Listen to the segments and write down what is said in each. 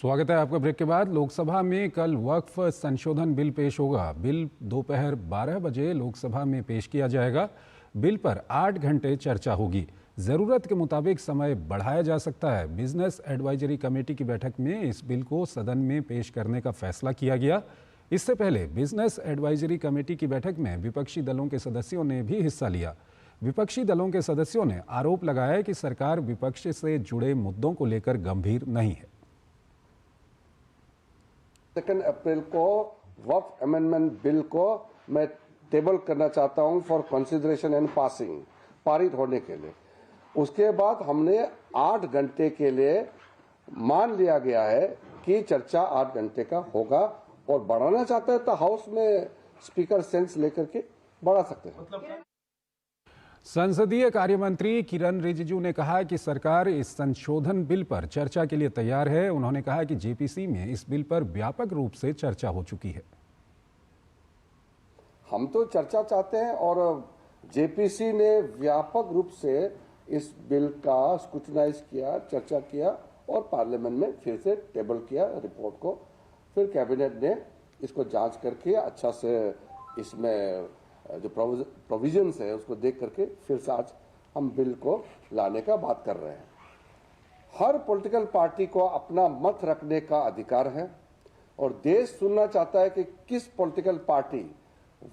स्वागत है आपका। ब्रेक के बाद लोकसभा में कल वक्फ संशोधन बिल पेश होगा। बिल दोपहर 12 बजे लोकसभा में पेश किया जाएगा। बिल पर 8 घंटे चर्चा होगी। ज़रूरत के मुताबिक समय बढ़ाया जा सकता है। बिजनेस एडवाइजरी कमेटी की बैठक में इस बिल को सदन में पेश करने का फैसला किया गया। इससे पहले बिजनेस एडवाइजरी कमेटी की बैठक में विपक्षी दलों के सदस्यों ने भी हिस्सा लिया। विपक्षी दलों के सदस्यों ने आरोप लगाया कि सरकार विपक्ष से जुड़े मुद्दों को लेकर गंभीर नहीं है। 2 अप्रैल को वक्फ अमेंडमेंट बिल को मैं टेबल करना चाहता हूं फॉर कंसिडरेशन एंड पासिंग, पारित होने के लिए। उसके बाद हमने 8 घंटे के लिए मान लिया गया है कि चर्चा 8 घंटे का होगा, और बढ़ाना चाहता है तो हाउस में स्पीकर सेंस लेकर के बढ़ा सकते हैं। संसदीय कार्य मंत्री किरण रिजिजू ने कहा कि सरकार इस संशोधन बिल पर चर्चा के लिए तैयार है। उन्होंने कहा कि जेपीसी में इस बिल पर व्यापक रूप से चर्चा हो चुकी है। हम तो चर्चा चाहते हैं और जेपीसी ने व्यापक रूप से इस बिल का स्क्रूटनाइज किया, चर्चा किया और पार्लियामेंट में फिर से टेबल किया रिपोर्ट को। फिर कैबिनेट ने इसको जांच करके अच्छा से इसमें जो प्रोविजंस है उसको देख करके फिर से आज हम बिल को लाने का बात कर रहे हैं। हर पॉलिटिकल पार्टी को अपना मत रखने का अधिकार है और देश सुनना चाहता है कि किस पॉलिटिकल पार्टी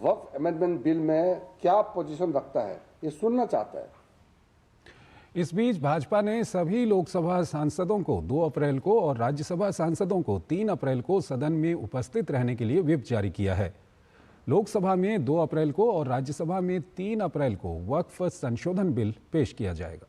वक्फ अमेंडमेंट बिल में क्या पोजीशन रखता है, ये सुनना चाहता है। इस बीच भाजपा ने सभी लोकसभा सांसदों को 2 अप्रैल को और राज्यसभा सांसदों को 3 अप्रैल को सदन में उपस्थित रहने के लिए व्हिप जारी किया है। लोकसभा में 2 अप्रैल को और राज्यसभा में 3 अप्रैल को वक्फ संशोधन बिल पेश किया जाएगा।